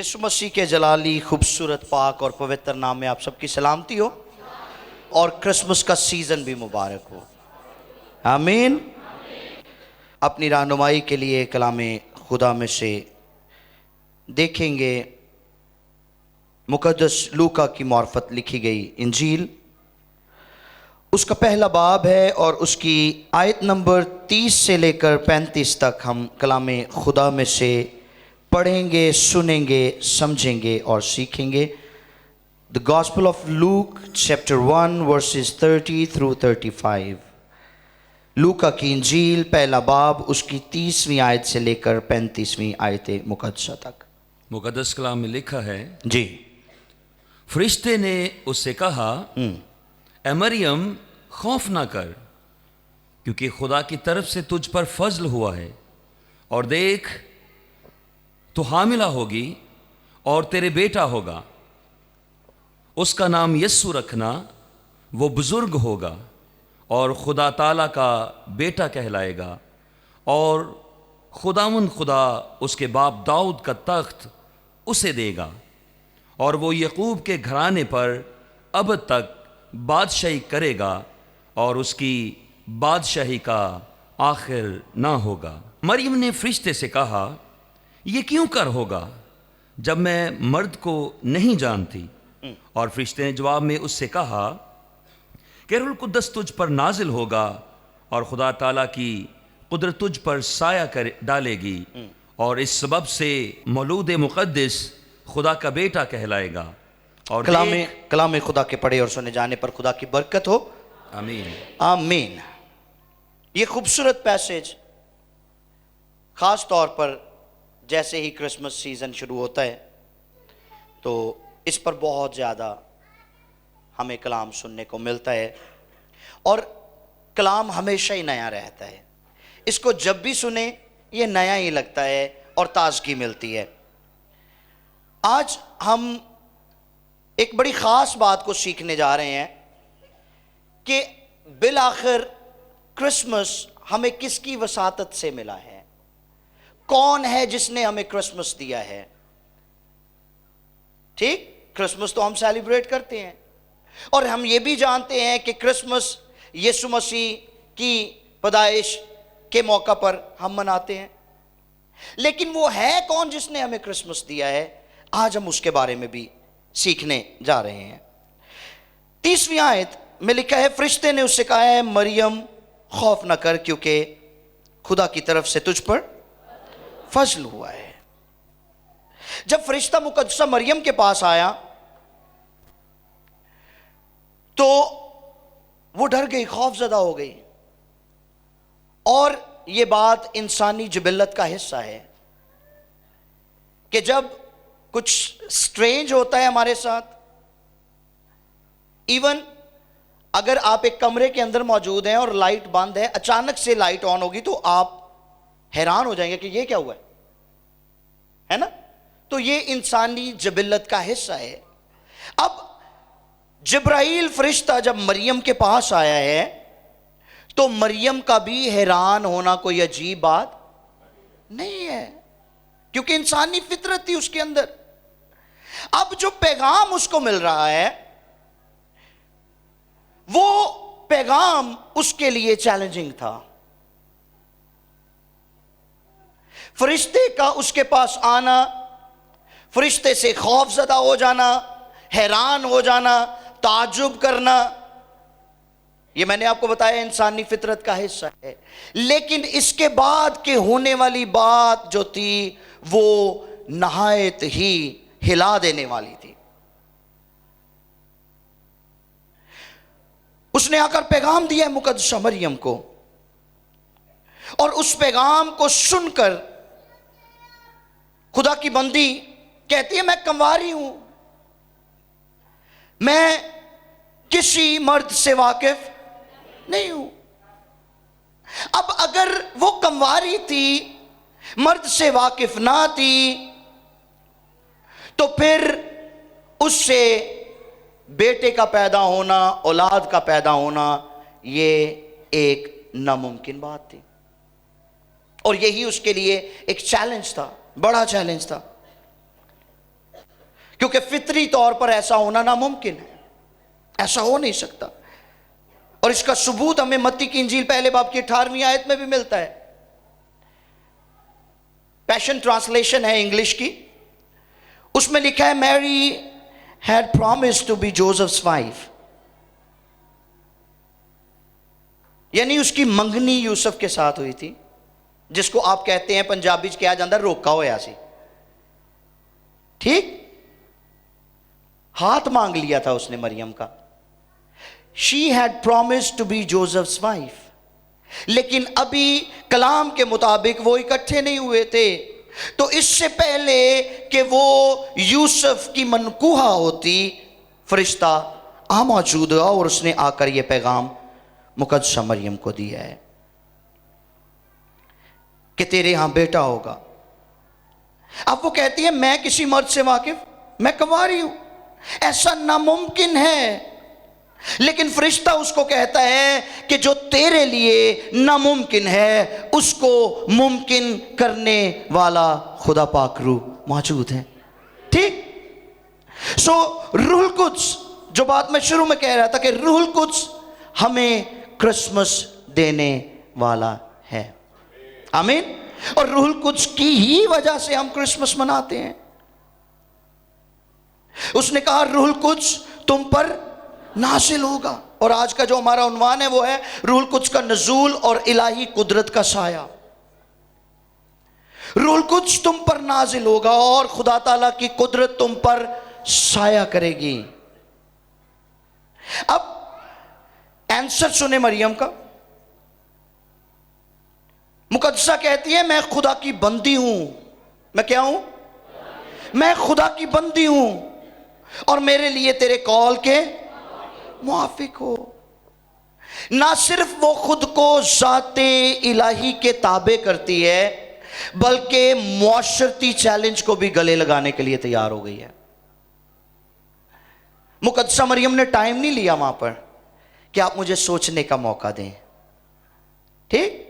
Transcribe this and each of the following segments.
यीशु मसीह के जलाली खूबसूरत पाक और पवित्र नाम में आप सबकी सलामती हो और क्रिसमस का सीज़न भी मुबारक हो। आमीन। अपनी रहनुमाई के लिए कलामे खुदा में से देखेंगे मुकद्दस लूका की मार्फत लिखी गई इंजील, उसका पहला बाब है और उसकी आयत नंबर 30 से लेकर 35 तक हम कलामे खुदा में से पढ़ेंगे, सुनेंगे, समझेंगे और सीखेंगे। The gospel of Luke chapter 1 versus 30 through 35। लूका की इंजील पहला बाब उसकी 30वीं आयत से लेकर 35वीं आयत मुकद्दसा तक। मुकद्दस कलाम में लिखा है, जी। फरिश्ते ने उससे कहा, ए मरियम, खौफ ना कर, क्योंकि खुदा की तरफ से तुझ पर फजल हुआ है। और देख, तू हामिला होगी और तेरे बेटा होगा, उसका नाम यस्सु रखना। वो बुजुर्ग होगा और खुदा ताला का बेटा कहलाएगा, और खुदावंद खुदा उसके बाप दाऊद का तख्त उसे देगा, और वो यकूब के घराने पर अब तक बादशाही करेगा, और उसकी बादशाही का आखिर ना होगा। मरियम ने फरिश्ते से कहा, ये क्यों कर होगा जब मैं मर्द को नहीं जानती? और फरिश्ते ने जवाब में उससे कहा कि रूह कुद्दस तुझ पर नाजिल होगा और खुदा ताला की कुदरत तुझ पर साया कर डालेगी, और इस सबब से मौलूद मुक़द्दस खुदा का बेटा कहलाएगा। और कलाम खुदा के पढ़े और सुने जाने पर खुदा की बरकत हो। आमीन। आमीन। ये खूबसूरत पैसेज ख़ास तौर पर जैसे ही क्रिसमस सीज़न शुरू होता है तो इस पर बहुत ज़्यादा हमें कलाम सुनने को मिलता है, और कलाम हमेशा ही नया रहता है। इसको जब भी सुने ये नया ही लगता है और ताजगी मिलती है। आज हम एक बड़ी ख़ास बात को सीखने जा रहे हैं कि बिल आखिर क्रिसमस हमें किसकी वसातत से मिला है, कौन है जिसने हमें क्रिसमस दिया है। ठीक, क्रिसमस तो हम सेलिब्रेट करते हैं और हम ये भी जानते हैं कि क्रिसमस यीशु मसीह की पैदाइश के मौका पर हम मनाते हैं, लेकिन वो है कौन जिसने हमें क्रिसमस दिया है, आज हम उसके बारे में भी सीखने जा रहे हैं। 30वीं आयत में लिखा है, फरिश्ते ने उससे कहा है, मरियम खौफ न कर, क्योंकि खुदा की तरफ से तुझ पर फजल हुआ है। जब फरिश्ता मुकद्दसा मरियम के पास आया तो वो डर गई, खौफजदा हो गई। और ये बात इंसानी जिबिल्लत का हिस्सा है कि जब कुछ स्ट्रेंज होता है हमारे साथ, इवन अगर आप एक कमरे के अंदर मौजूद हैं और लाइट बंद है, अचानक से लाइट ऑन होगी तो आप हैरान हो जाएंगे कि ये क्या हुआ है ना। तो ये इंसानी जिबिल्लत का हिस्सा है। अब जिब्राइल फरिश्ता जब मरियम के पास आया है तो मरियम का भी हैरान होना कोई अजीब बात नहीं है, क्योंकि इंसानी फितरत थी उसके अंदर। अब जो पैगाम उसको मिल रहा है वो पैगाम उसके लिए चैलेंजिंग था। फरिश्ते का उसके पास आना, फरिश्ते से खौफजदा हो जाना, हैरान हो जाना, ताज्जुब करना, ये मैंने आपको बताया इंसानी फितरत का हिस्सा है। लेकिन इसके बाद के होने वाली बात जो थी वो नहायत ही हिला देने वाली थी। उसने आकर पैगाम दिया मुकद्दसा मरियम को, और उस पैगाम को सुनकर खुदा की बंदी कहती है, मैं कंवारी हूं, मैं किसी मर्द से वाकिफ नहीं हूं। अब अगर वो कंवारी थी, मर्द से वाकिफ ना थी, तो फिर उससे बेटे का पैदा होना, औलाद का पैदा होना, ये एक नामुमकिन बात थी। और यही उसके लिए एक चैलेंज था, बड़ा चैलेंज था। क्योंकि फितरी तौर पर ऐसा होना नामुमकिन है, ऐसा हो नहीं सकता। और इसका सबूत हमें मत्ती की इंजील पहले बाब की 18वीं आयत में भी मिलता है। पैशन ट्रांसलेशन है इंग्लिश की, उसमें लिखा है Mary had promised to be Joseph's wife, यानी उसकी मंगनी यूसुफ के साथ हुई थी, जिसको आप कहते हैं पंजाबी च कहा जाता रोका होया सी। ठीक, हाथ मांग लिया था उसने मरियम का। She had promised to be Joseph's wife, लेकिन अभी कलाम के मुताबिक वो इकट्ठे नहीं हुए थे। तो इससे पहले कि वो यूसुफ की मनकूहा होती, फरिश्ता आ मौजूद हुआ और उसने आकर यह पैगाम मुकद्दसा मरियम को दिया है कि तेरे यहां बेटा होगा। अब वो कहती है मैं किसी मर्द से वाकिफ, मैं कुंवारी हूं, ऐसा नामुमकिन है। लेकिन फरिश्ता उसको कहता है कि जो तेरे लिए नामुमकिन है उसको मुमकिन करने वाला खुदा पाक रूह मौजूद है। ठीक, सो रूहुल कुद्स, जो बात मैं शुरू में कह रहा था कि रूहुल कुद्स हमें क्रिसमस देने वाला है। आमीन। और रूहुल कुद्स की ही वजह से हम क्रिसमस मनाते हैं। उसने कहा रूहुल कुद्स तुम पर नाजिल होगा, और आज का जो हमारा उन्वान है वो है रूहुल कुद्स का नज़ूल और इलाही कुदरत का साया। रूहुल कुद्स तुम पर नाजिल होगा और खुदा ताला की कुदरत तुम पर साया करेगी। अब आंसर सुने मरियम का। मुकद्दसा कहती है मैं खुदा की बंदी हूं। मैं क्या हूं? मैं खुदा की बंदी हूं और मेरे लिए तेरे कॉल के मुआफिक हो। ना सिर्फ वो खुद को ज़ाते इलाही के ताबे करती है, बल्कि मुआशरती चैलेंज को भी गले लगाने के लिए तैयार हो गई है। मुकद्दसा मरियम ने टाइम नहीं लिया वहां पर कि आप मुझे सोचने का मौका दें। ठीक,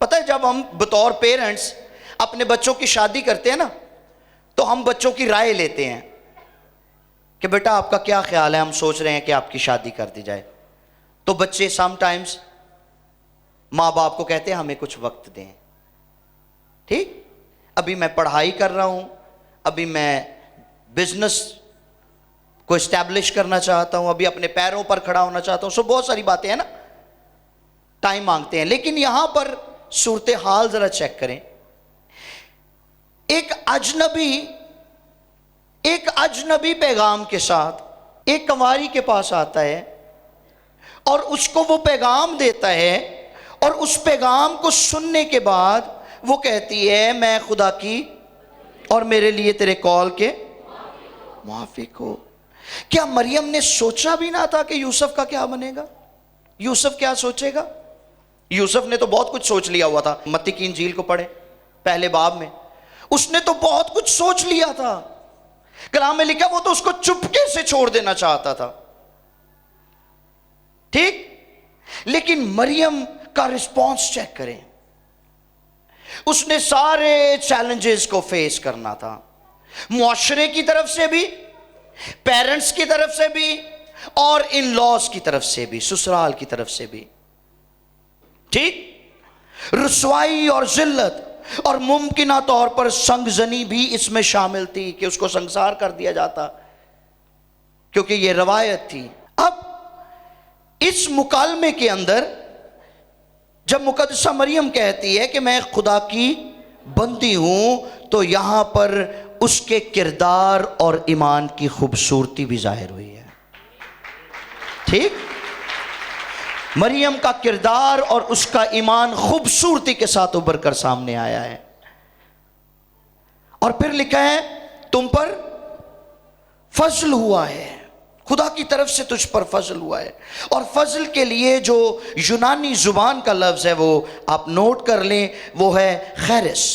पता है जब हम बतौर पेरेंट्स अपने बच्चों की शादी करते हैं ना, तो हम बच्चों की राय लेते हैं कि बेटा आपका क्या ख्याल है, हम सोच रहे हैं कि आपकी शादी कर दी जाए। तो बच्चे समटाइम्स माँ बाप को कहते हैं हमें कुछ वक्त दें। ठीक, अभी मैं पढ़ाई कर रहा हूं, अभी मैं बिजनेस को इस्टेब्लिश करना चाहता हूं, अभी अपने पैरों पर खड़ा होना चाहता हूं। सो बहुत सारी बातें हैं ना, टाइम मांगते हैं। लेकिन यहां पर सूरत हाल जरा चेक करें। एक अजनबी पैगाम के साथ एक कंवारी के पास आता है और उसको वो पैगाम देता है, और उस पैगाम को सुनने के बाद वो कहती है मैं खुदा की और मेरे लिए तेरे कॉल के मुआफिक हो। क्या मरियम ने सोचा भी ना था कि यूसुफ का क्या बनेगा? यूसुफ क्या सोचेगा? यूसुफ ने तो बहुत कुछ सोच लिया हुआ था। मत्ती की इंजील को पढ़े पहले बाब में, उसने तो बहुत कुछ सोच लिया था। कलाम में लिखा वो तो उसको चुपके से छोड़ देना चाहता था। ठीक, लेकिन मरियम का रिस्पॉन्स चेक करें। उसने सारे चैलेंजेस को फेस करना था, मुआशरे की तरफ से भी, पेरेंट्स की तरफ से भी, और इन लॉज की तरफ से भी, ससुराल की तरफ से भी। ठीक, रुसवाई और जिल्लत और मुमकिना तौर पर संगजनी भी इसमें शामिल थी कि उसको संसार कर दिया जाता, क्योंकि यह रवायत थी। अब इस मुकालमे के अंदर जब मुकद्दसा मरियम कहती है कि मैं खुदा की बंदी हूं, तो यहां पर उसके किरदार और ईमान की खूबसूरती भी जाहिर हुई है। ठीक, मरियम का किरदार और उसका ईमान खूबसूरती के साथ उभर कर सामने आया है। और फिर लिखा है तुम पर फजल हुआ है, खुदा की तरफ से तुझ पर फजल हुआ है। और फजल के लिए जो यूनानी जुबान का लफ्ज है वो आप नोट कर लें, वो है खैरिस।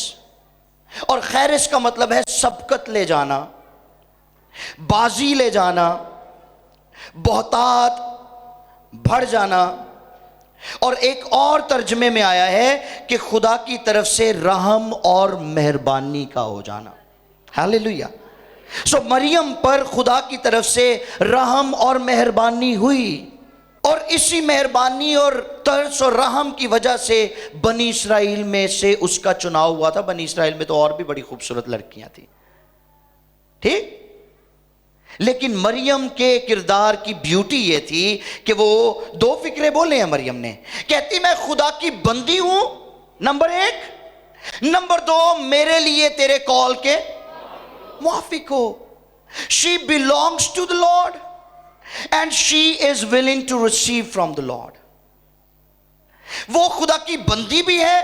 और खैरिस का मतलब है सबकत ले जाना, बाजी ले जाना, बहुतात बढ़ जाना। और एक और तर्जमे में आया है कि खुदा की तरफ से रहम और मेहरबानी का हो जाना। हालेलुया। सो मरियम पर खुदा की तरफ से रहम और मेहरबानी हुई, और इसी मेहरबानी और तरस और रहम की वजह से बनी इस्राएल में से उसका चुनाव हुआ था। बनी इस्राएल में तो और भी बड़ी खूबसूरत लड़कियां थी, ठीक, लेकिन मरियम के किरदार की ब्यूटी ये थी कि वो दो फिक्रे बोले हैं मरियम ने। कहती मैं खुदा की बंदी हूं, नंबर एक, नंबर दो मेरे लिए तेरे कॉल के मुआफिक हो। She belongs to the lord and she is willing to receive from the lord. वो खुदा की बंदी भी है,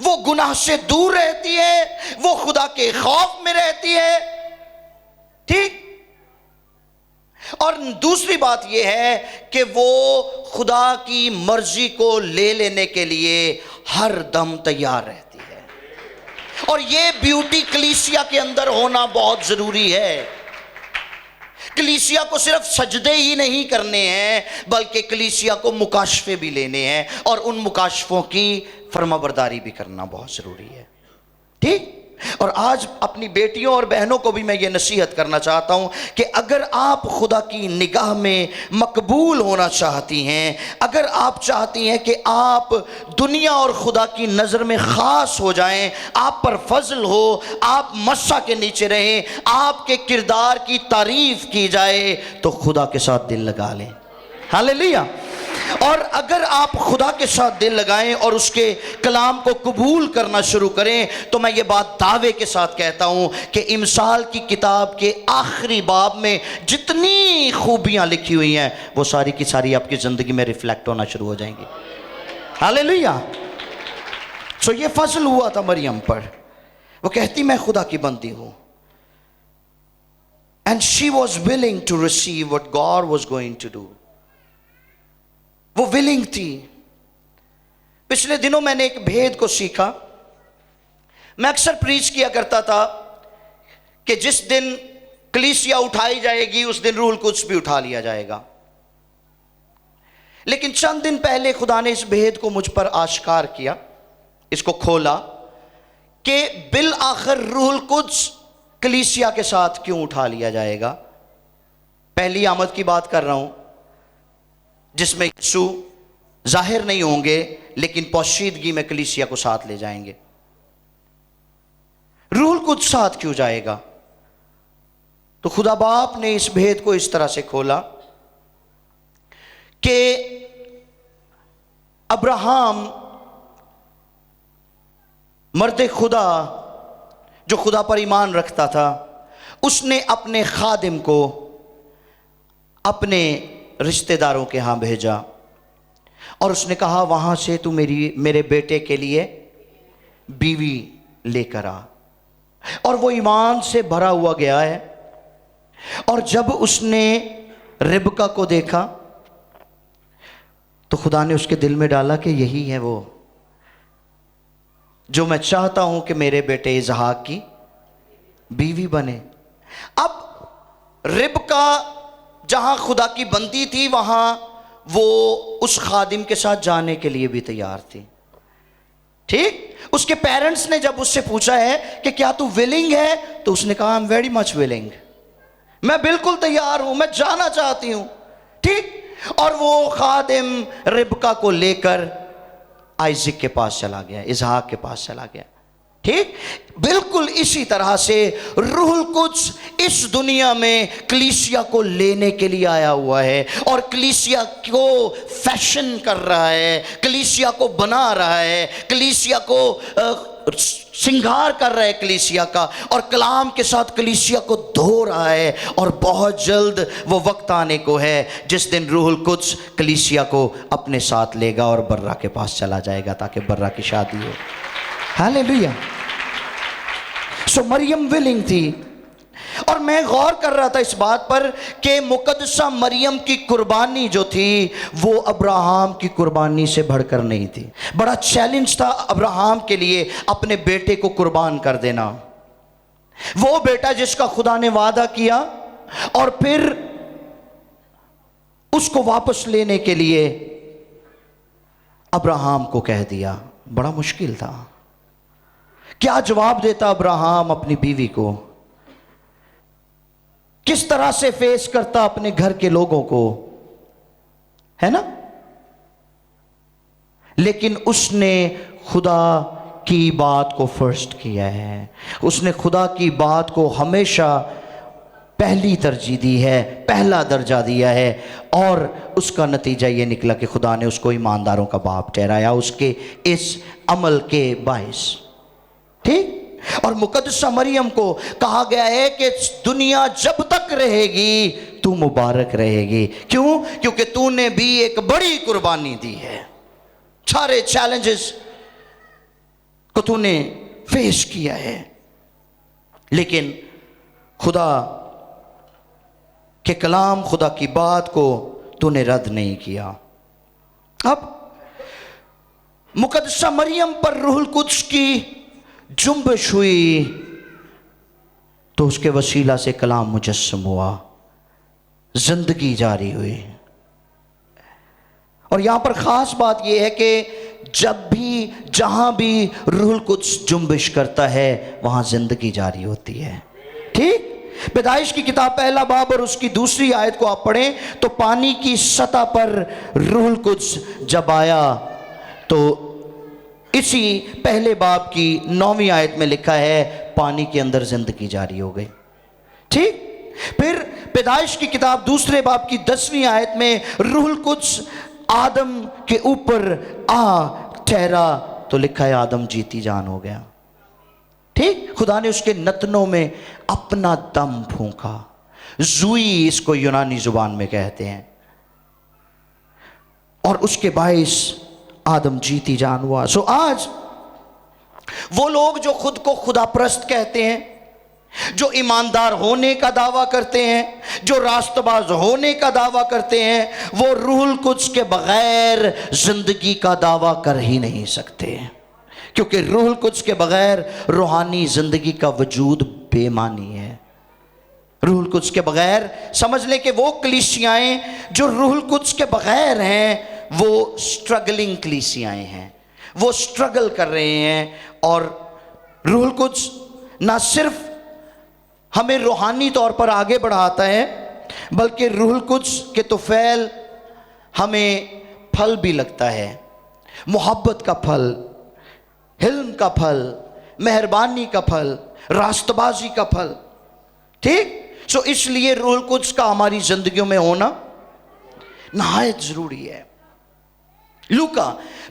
वो गुनाह से दूर रहती है, वो खुदा के खौफ में रहती है, ठीक। और दूसरी बात यह है कि वो खुदा की मर्जी को ले लेने के लिए हर दम तैयार रहती है। और ये ब्यूटी कलीसिया के अंदर होना बहुत जरूरी है। कलीसिया को सिर्फ सजदे ही नहीं करने हैं, बल्कि कलीसिया को मुकाशफे भी लेने हैं, और उन मुकाशफों की फरमाबरदारी भी करना बहुत जरूरी है, ठीक। और आज अपनी बेटियों और बहनों को भी मैं ये नसीहत करना चाहता हूं कि अगर आप खुदा की निगाह में मकबूल होना चाहती हैं, अगर आप चाहती हैं कि आप दुनिया और खुदा की नज़र में ख़ास हो जाएं, आप पर फजल हो, आप मस्सा के नीचे रहें, आपके किरदार की तारीफ़ की जाए, तो खुदा के साथ दिल लगा लें। हालेलुया। और अगर आप खुदा के साथ दिल लगाएं और उसके कलाम को कबूल करना शुरू करें, तो मैं ये बात दावे के साथ कहता हूं कि इमसाल की किताब के आखिरी बाब में जितनी खूबियां लिखी हुई हैं, वो सारी की सारी आपकी ज़िंदगी में रिफ्लेक्ट होना शुरू हो जाएंगी। हालेलुया। सो ये फजल हुआ था मरियम पर। वो कहती मैं खुदा की बंदी हूं, and she was willing to receive what God was going to do. वो विलिंग थी। पिछले दिनों मैंने एक भेद को सीखा। मैं अक्सर प्रीच किया करता था कि जिस दिन कलीसिया उठाई जाएगी उस दिन रूहुल कुद्स भी उठा लिया जाएगा। लेकिन चंद दिन पहले खुदा ने इस भेद को मुझ पर आश्कार किया, इसको खोला कि बिल आखिर रूहुल कुद्स कलीसिया के साथ क्यों उठा लिया जाएगा। पहली आमद की बात कर रहा हूं, जिसमें यीशु जाहिर नहीं होंगे, लेकिन पोशीदगी में कलीसिया को साथ ले जाएंगे। रूहुल कुद्स साथ क्यों जाएगा? तो खुदा बाप ने इस भेद को इस तरह से खोला कि अब्राहम मर्द खुदा जो खुदा पर ईमान रखता था, उसने अपने खादिम को अपने रिश्तेदारों के यहाँ भेजा और उसने कहा वहाँ से तू मेरे बेटे के लिए बीवी लेकर आ। और वो ईमान से भरा हुआ गया है। और जब उसने रिबका को देखा तो खुदा ने उसके दिल में डाला कि यही है वो जो मैं चाहता हूं कि मेरे बेटे इसहाक की बीवी बने। अब रिबका जहां खुदा की बंदी थी, वहां वो उस खादिम के साथ जाने के लिए भी तैयार थी, ठीक। उसके पेरेंट्स ने जब उससे पूछा है कि क्या तू विलिंग है, तो उसने कहा I am very much willing, मैं बिल्कुल तैयार हूं, मैं जाना चाहती हूं, ठीक। और वो खादिम रिबका को लेकर आइज़िक के पास चला गया, इसहाक के पास चला गया, ठीक। बिल्कुल इसी तरह से रूहुल कुद्स इस दुनिया में कलीसिया को लेने के लिए आया हुआ है और कलीसिया को फैशन कर रहा है, कलीसिया को बना रहा है, कलीसिया को श्रृंगार कर रहा है कलीसिया का, और कलाम के साथ कलीसिया को धो रहा है। और बहुत जल्द वो वक्त आने को है जिस दिन रूहुल कुद्स कलीसिया को अपने साथ लेगा और बर्रा के पास चला जाएगा ताकि बर्रा की शादी हो। हालेलुया। सो मरियम विलिंग थी। और मैं गौर कर रहा था इस बात पर कि मुकद्दसा मरियम की कुर्बानी जो थी वो अब्राहम की कुर्बानी से बढ़कर नहीं थी। बड़ा चैलेंज था अब्राहम के लिए अपने बेटे को कुर्बान कर देना, वो बेटा जिसका खुदा ने वादा किया और फिर उसको वापस लेने के लिए अब्राहम को कह दिया। बड़ा मुश्किल था। क्या जवाब देता अब्राहम अपनी बीवी को? किस तरह से फेस करता अपने घर के लोगों को, है ना। लेकिन उसने खुदा की बात को फर्स्ट किया है, उसने खुदा की बात को हमेशा पहली तरजीह दी है, पहला दर्जा दिया है, और उसका नतीजा ये निकला कि खुदा ने उसको ईमानदारों का बाप ठहराया उसके इस अमल के बायस। ठीक। और मुकद्दसा मरियम को कहा गया है कि दुनिया जब तक रहेगी तू मुबारक रहेगी। क्यों? क्योंकि तूने भी एक बड़ी कुर्बानी दी है, सारे चैलेंजेस को तूने फेस किया है, लेकिन खुदा के कलाम, खुदा की बात को तूने रद्द नहीं किया। अब मुकद्दसा मरियम पर रूहुल कुद्स की जुम्बिश हुई तो उसके वसीला से कलाम मुजस्सम हुआ, जिंदगी जारी हुई। और यहां पर खास बात यह है कि जब भी जहां भी रूहुल कुद्स जुम्बिश करता है वहां जिंदगी जारी होती है। ठीक। पैदाइश की किताब पहला बाब और उसकी दूसरी आयत को आप पढ़ें तो पानी की सतह पर रूहुल कुद्स जब आया तो इसी पहले बाब की 9वीं आयत में लिखा है पानी के अंदर जिंदगी जारी हो गई। ठीक। फिर पैदाइश की किताब दूसरे बाब की 10वीं आयत में रूहुल कुद्स आदम के ऊपर आ ठहरा तो लिखा है आदम जीती जान हो गया। ठीक। खुदा ने उसके नतनों में अपना दम फूंका, जुई इसको यूनानी जुबान में कहते हैं, और उसके बाइस आदम जीती जान हुआ। सो आज वो लोग जो खुद को खुदाप्रस्त कहते हैं, जो ईमानदार होने का दावा करते हैं, जो रास्तबाज होने का दावा करते हैं, वो रूहुल कुद्स के बगैर जिंदगी का दावा कर ही नहीं सकते, क्योंकि रूहुल कुद्स के बगैर रूहानी जिंदगी का वजूद बेमानी है। रूहुल कुद्स के बगैर समझ लें कि वो कलीसियाएं जो रूहुल कुद्स के बगैर हैं वो स्ट्रगलिंग कलीसियाएं हैं, वो स्ट्रगल कर रहे हैं। और रूहुल कुद्स ना सिर्फ हमें रूहानी तौर पर आगे बढ़ाता है, बल्कि रूहुल कुद्स के तुफैल हमें फल भी लगता है, मोहब्बत का फल, हिल्म का फल, मेहरबानी का फल, रास्तबाजी का फल। ठीक। सो इसलिए रूहुल कुद्स का हमारी जिंदगियों में होना नहायत जरूरी है। लूका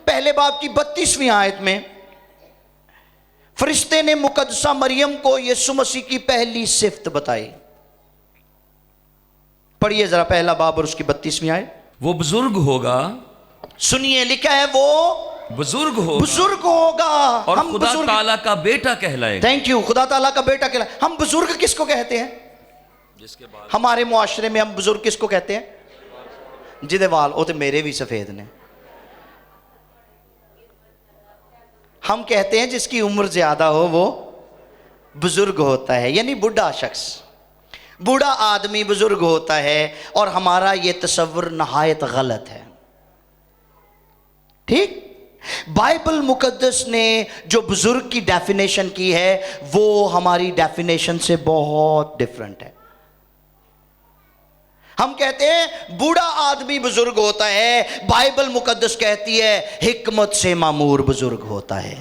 पहले बाब की 32वीं आयत में फरिश्ते ने मुकद्दसा मरियम को यीशु मसीह की पहली सिफ्त बताई। पढ़िए जरा पहला बाब और उसकी 32वीं आयत। वो बुजुर्ग होगा, सुनिए लिखा है वो बुजुर्ग होगा और हम खुदा बुजुर्ग, ताला का बेटा कहलाएगा। थैंक यू, खुदा ताला का बेटा कहलाए। हम बुजुर्ग किसको कहते हैं? जिसके बाद हमारे मुआशरे में हम बुजुर्ग किसको कहते हैं? जिदे वाल वो तो मेरे भी सफेद ने। हम कहते हैं जिसकी उम्र ज्यादा हो वो बुजुर्ग होता है, यानी बुढ़ा शख्स, बूढ़ा आदमी बुजुर्ग होता है। और हमारा ये तसव्वुर नहायत गलत है। ठीक। बाइबल मुकद्दस ने जो बुजुर्ग की डेफिनेशन की है वो हमारी डेफिनेशन से बहुत डिफरेंट है। हम कहते हैं बूढ़ा आदमी बुजुर्ग होता है, बाइबल मुकद्दस कहती है हिकमत से मामूर बुजुर्ग होता है।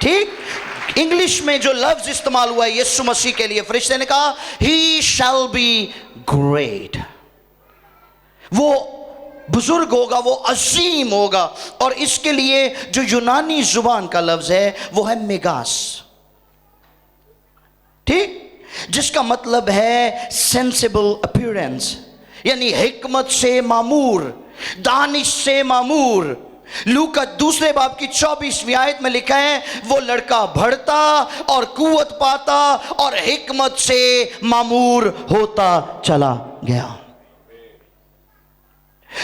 ठीक। इंग्लिश में जो लफ्ज इस्तेमाल हुआ है यीशु मसीह के लिए, फरिश्ते ने कहा ही शैल बी ग्रेट, वो बुजुर्ग होगा, वो अजीम होगा। और इसके लिए जो यूनानी जुबान का लफ्ज है वो है मेगास। ठीक। जिसका मतलब है सेंसिबल अपीयरेंस, यानी हिकमत से मामूर, दानिश से मामूर। लूका दूसरे बाब की 24वीं आयत में लिखा है वो लड़का बढ़ता और कुव्वत पाता और हिकमत से मामूर होता चला गया।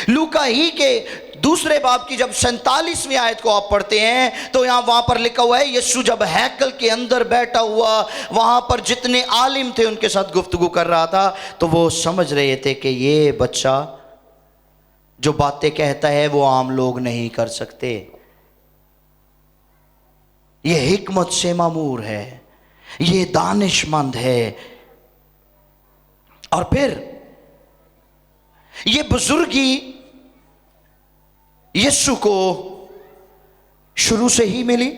लूका ही के दूसरे बाब की जब 47वीं आयत को आप पढ़ते हैं तो यहां वहां पर लिखा हुआ है यीशु जब हैकल के अंदर बैठा हुआ वहां पर जितने आलिम थे उनके साथ गुफ्तगू कर रहा था तो वो समझ रहे थे कि ये बच्चा जो बातें कहता है वो आम लोग नहीं कर सकते, ये हिकमत से मामूर है, ये दानिशमंद है। और फिर ये बुजुर्गी यीशु को शुरू से ही मिली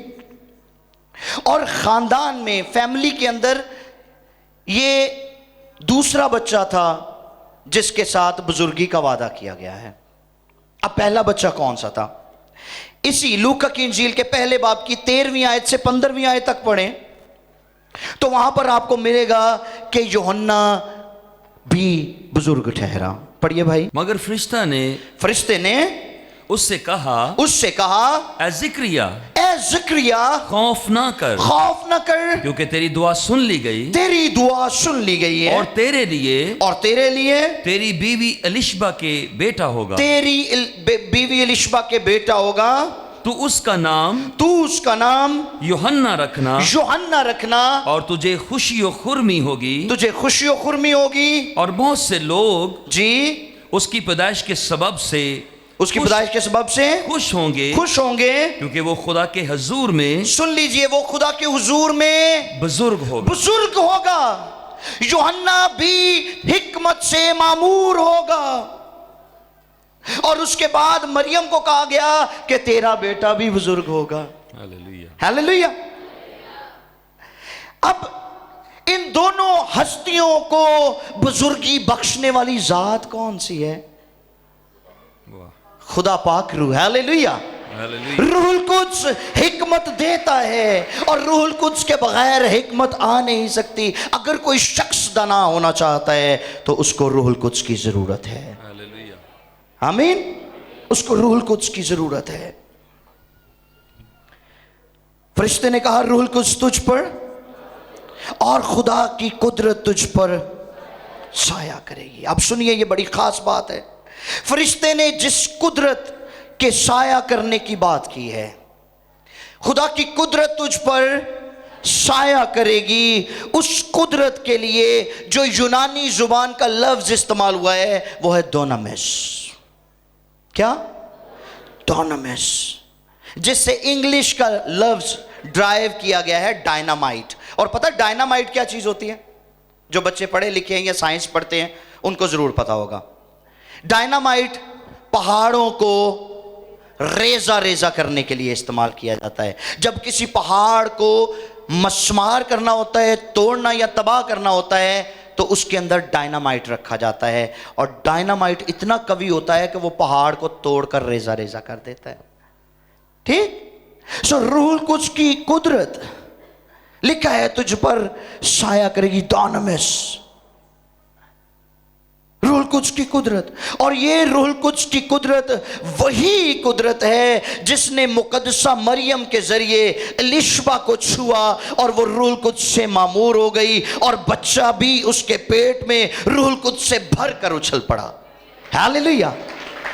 और खानदान में, फैमिली के अंदर ये दूसरा बच्चा था जिसके साथ बुजुर्गी का वादा किया गया है। अब पहला बच्चा कौन सा था? इसी लूका की इंजील के पहले बाब की 13वीं आयत से 15वीं आयत तक पढ़ें तो वहां पर आपको मिलेगा कि यूहन्ना भी बुजुर्ग ठहरा। पढ़िए भाई। मगर फरिश्ते ने उससे कहा ए ज़करिया खौफ ना कर, क्योंकि तेरी दुआ सुन ली गई है और तेरे लिए तेरी बीवी एलिशबा के बेटा होगा। तू उसका नाम यूहन्ना रखना और तुझे खुशियों खुर्मी होगी और बहुत से लोग उसकी पैदाइश के सबब से खुश होंगे क्योंकि वो खुदा के हुजूर में, सुन लीजिए, वो खुदा के हुजूर में बुजुर्ग होगा। यूहन्ना भी हिकमत से मामूर होगा और उसके बाद मरियम को कहा गया कि तेरा बेटा भी बुजुर्ग होगा। हालेलुया। अब इन दोनों हस्तियों को बुजुर्गी बख्शने वाली जात कौन सी है? खुदा पाक रूह। हालेलुया। रूहुल कुद्स हिकमत देता है और रूहुल कुद्स के बगैर हिकमत आ नहीं सकती। अगर कोई शख्स दाना होना चाहता है तो उसको रूहुल कुद्स की जरूरत है। आमीन। उसको रूहुल कुद्स की जरूरत है। फरिश्ते ने कहा रूहुल कुद्स तुझ पर और खुदा की कुदरत तुझ पर साया करेगी। अब सुनिए, ये बड़ी खास बात है। फरिश्ते ने जिस कुदरत के साया करने की बात की है, खुदा की कुदरत तुझ पर साया करेगी, उस कुदरत के लिए जो यूनानी जुबान का लफ्ज इस्तेमाल हुआ है वो है डोनामिस। क्या? डोनामिस, जिससे इंग्लिश का लफ्ज ड्राइव किया गया है डायनामाइट। और पता है डायनामाइट क्या चीज होती है? जो बच्चे पढ़े लिखे हैं या साइंस पढ़ते हैं उनको जरूर पता होगा। डायनामाइट पहाड़ों को रेजा करने के लिए इस्तेमाल किया जाता है। जब किसी पहाड़ को मस्मार करना होता है, तोड़ना या तबाह करना होता है, तो उसके अंदर डायनामाइट रखा जाता है और डायनामाइट इतना कवि होता है कि वो पहाड़ को तोड़कर रेजा कर देता है। ठीक। सो रूहुल कुद्स की कुदरत लिखा है तुझ पर साया करेगी, डोनामिस, रूहुल कुद्स की कुदरत। और ये रूहुल कुद्स की कुदरत वही कुदरत है जिसने मुकद्दसा मरियम के जरिए एलिशबा को छुआ और वो रूहुल कुद्स से मामूर हो गई और बच्चा भी उसके पेट में रूहुल कुद्स से भर कर उछल पड़ा। हालेलुया।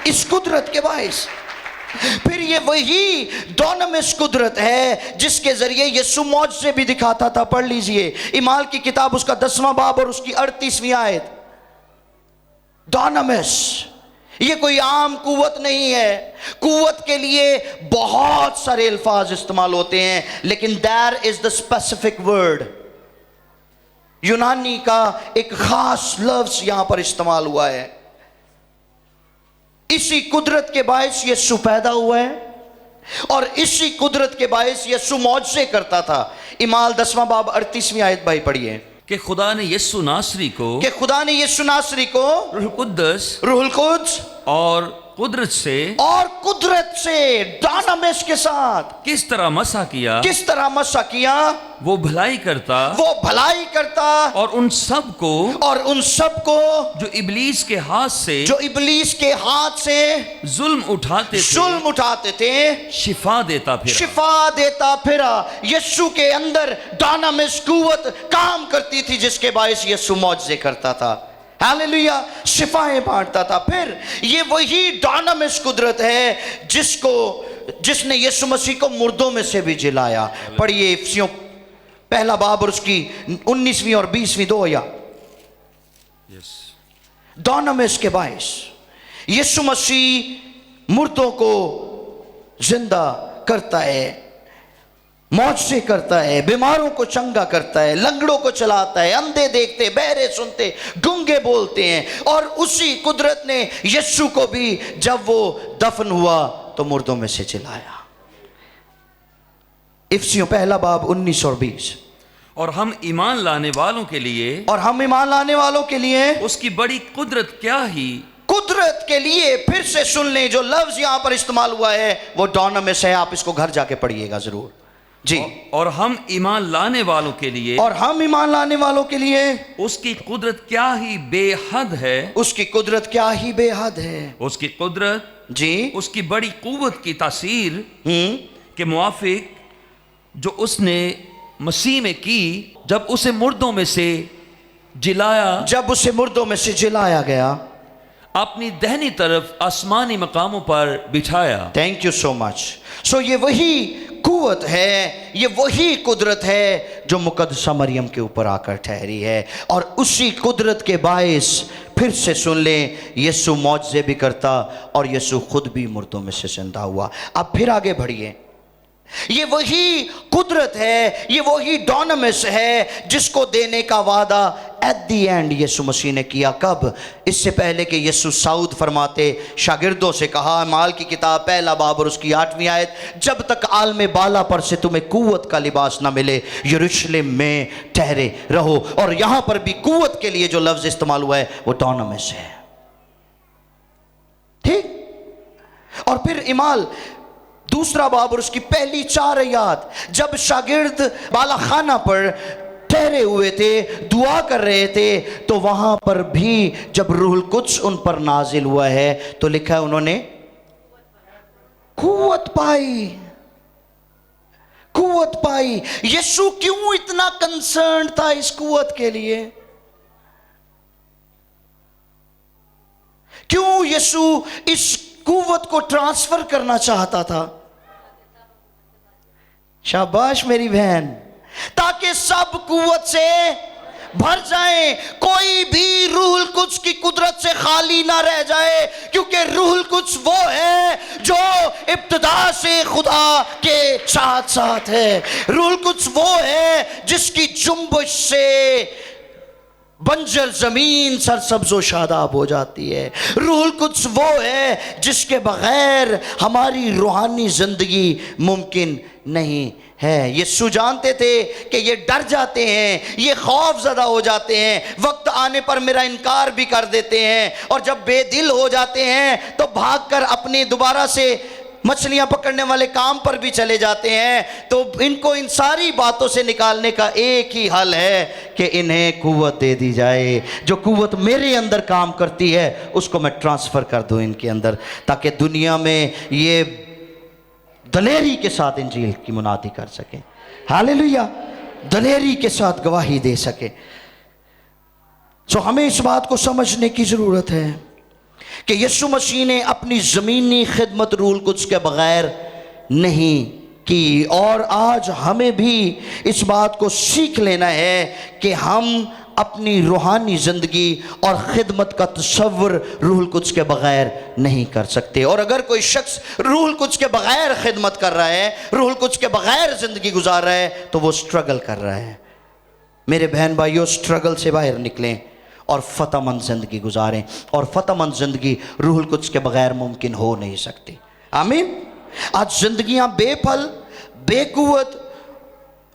इस कुदरत के बायस फिर ये वही डोनामिस कुदरत है जिसके जरिए यीशु मौजज़े भी दिखाता था। पढ़ लीजिए इमाल की किताब उसका 10वां बाब और उसकी 38वीं आयत। डोनामिस ये कोई आम कुव्वत नहीं है। कुव्वत के लिए बहुत सारे अल्फाज इस्तेमाल होते हैं, लेकिन there is the specific word. यूनानी का एक खास लफ्ज यहां पर इस्तेमाल हुआ है। इसी कुदरत के बायस यीशु पैदा हुआ है और इसी कुदरत के बायस यीशु मौजज़े करता था। इमाल 10वां बाब 38वीं आयत भाई पढ़िए। कि खुदा ने यीशु नासरी को रूहुल कुद्स और कुदरत से डायनामिस के साथ किस तरह मसा किया, वो भलाई करता और उन सब को जो इब्लीस के हाथ से जुल्म उठाते थे शिफा देता फिरा। यीशु के अंदर डायनामिस कुव्वत काम करती थी जिसके बायस यीशु मौजज़े करता था। हालेलुया। शिफाएं बांटता था। फिर ये वही डायनामिस कुदरत है जिसने यीशु मसीह को मुर्दों में से भी जिलाया। पढ़िए इफिसियों 1 बाब और उसकी 19वीं और 20वीं 2 या। डायनामिस के बायस यीशु मसीह मुर्दों को जिंदा करता है। मौजज़े करता है, बीमारों को चंगा करता है, लंगड़ों को चलाता है, अंधे देखते, बहरे सुनते, गूंगे बोलते हैं। और उसी कुदरत ने यीशु को भी जब वो दफन हुआ तो मुर्दों में से जिलाया। इफिसियों पहला बाब 19 और 20। और हम ईमान लाने वालों के लिए, और हम ईमान लाने वालों के लिए उसकी बड़ी कुदरत क्या ही, कुदरत के लिए फिर से सुन लें, जो लफ्ज यहां पर इस्तेमाल हुआ है वो डॉनमिस है, आप इसको घर जाके पढ़िएगा जरूर जी। और हम ईमान लाने वालों के लिए, और हम ईमान लाने वालों के लिए उसकी कुदरत क्या ही बेहद है, उसकी कुदरत क्या ही बेहद है उसकी कुदरत जी, उसकी बड़ी कुव्वत की तासीर के मुआफिक जो उसने मसीह में की, जब उसे मुर्दों में से जिलाया, जब उसे मुर्दों में से जिलाया गया, अपनी दाहिनी तरफ आसमानी मकामों पर बिठाया। Thank you so much. So ये वही कुव्वत है, ये वही कुदरत है जो मुकद्दसा मरियम के ऊपर आकर ठहरी है। और उसी कुदरत के बायस फिर से सुन लें, यीशु मौजज़े भी करता और यीशु खुद भी मुर्दों में से जिंदा हुआ। अब फिर आगे बढ़िए, ये वही कुदरत है, ये वही डॉनमिस है जिसको देने का वादा एट दी एंड यीशु मसीह ने किया। कब? इससे पहले कि यीशु साऊद फरमाते, शागिर्दों से कहा, माल की किताब पहला बाब और उसकी 8वीं आयत, जब तक आलमे बाला पर से तुम्हें कुव्वत का लिबास ना मिले यरूशलेम में ठहरे रहो। और यहां पर भी कुव्वत के लिए जो लफ्ज इस्तेमाल हुआ है वो डॉनमिस है, ठीक। और फिर इमाल दूसरा बाब और उसकी पहली 4 आयत, जब शागिर्द बाला खाना पर ठहरे हुए थे, दुआ कर रहे थे, तो वहां पर भी जब रूहुल कुद्स उन पर नाजिल हुआ है तो लिखा है उन्होंने कुव्वत पाई, कुव्वत पाई। यीशु क्यों इतना कंसर्न था इस कुव्वत के लिए? क्यों यीशु इस कुव्वत को ट्रांसफर करना चाहता था? शाबाश मेरी बहन, ताकि सब कुव्वत से भर जाए, कोई भी रूहुल कुद्स की कुदरत से खाली ना रह जाए। क्योंकि रूहुल कुद्स वो है जो इब्तिदा से खुदा के साथ साथ है। रूहुल कुद्स वो है जिसकी जुम्बश से बंजर जमीन सरसब्ज़ व शादाब हो जाती है। रूहुल कुद्स वो है जिसके बगैर हमारी रूहानी जिंदगी मुमकिन नहीं है। यीशु जानते थे कि ये डर जाते हैं, ये खौफ ज़दा हो जाते हैं, वक्त आने पर मेरा इनकार भी कर देते हैं, और जब बेदिल हो जाते हैं तो भागकर अपनी दोबारा से मछलियां पकड़ने वाले काम पर भी चले जाते हैं। तो इनको इन सारी बातों से निकालने का एक ही हल है कि इन्हें कुव्वत दे दी जाए। जो कुव्वत मेरे अंदर काम करती है उसको मैं ट्रांसफ़र कर दूं इनके अंदर, ताकि दुनिया में ये दलेरी के साथ इंजील की मुनादी कर सके, हालेलुया, दलेरी के साथ गवाही दे सके। सो हमें इस बात को समझने की ज़रूरत है कि यीशु मसीह ने अपनी ज़मीनी खिदमत रूहुल कुद्स के बगैर नहीं की। और आज हमें भी इस बात को सीख लेना है कि हम अपनी रूहानी ज़िंदगी और ख़िदमत का तसव्वुर रूहुल कुद्स के बगैर नहीं कर सकते। और अगर कोई शख्स रूहुल कुद्स के बगैर खिदमत कर रहा है, रूहुल कुद्स के बगैर ज़िंदगी गुजार रहा है, तो वो स्ट्रगल कर रहा है। मेरे बहन भाइयों, स्ट्रगल से बाहर निकलें और फ़तहमंद ज़िंदगी गुजारें। और फ़तहमंद ज़िंदगी रूहुल कुद्स के बगैर मुमकिन हो नहीं सकती। आमीन। आज ज़िंदगियाँ बेफल, बेकुव्वत,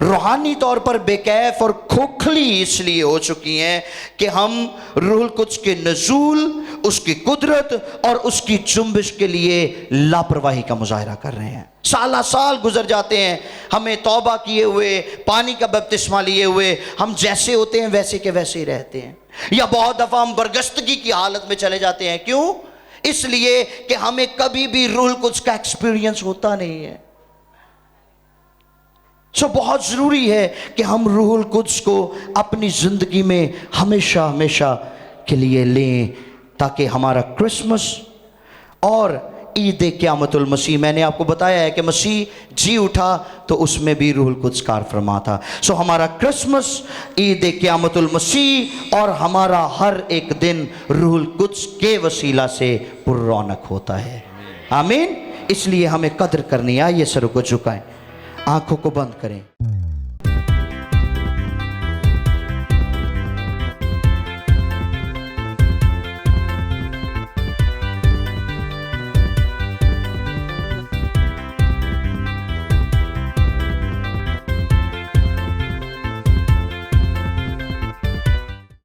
रूहानी तौर पर बेकैफ और खोखली इसलिए हो चुकी हैं कि हम रूहुल कुद्स के नज़ूल, उसकी कुदरत और उसकी जुम्बिश के लिए लापरवाही का मुजाहरा कर रहे हैं। साला साल गुजर जाते हैं, हमें तौबा किए हुए, पानी का बपतिस्मा लिए हुए, हम जैसे होते हैं वैसे के वैसे ही रहते हैं। या बहुत दफ़ा हम बरगश्तगी की हालत में चले जाते हैं। क्यों? इसलिए कि हमें कभी भी रूहुल कुद्स का एक्सपीरियंस होता नहीं है। सो बहुत ज़रूरी है कि हम रूहुल कुद्स को अपनी ज़िंदगी में हमेशा हमेशा के लिए लें, ताकि हमारा क्रिसमस और ईद क़यामतुल मसीह, मैंने आपको बताया है कि मसीह जी उठा तो उसमें भी रूहुल कुद्स कार फरमा था। सो हमारा क्रिसमस, ईद क़यामतुल मसीह और हमारा हर एक दिन रूहुल कुद्स के वसीला से पुररौनक होता है। आमीन। इसलिए हमें कदर करनी है। आइए सरों को झुकाएं। आंखों को बंद करें।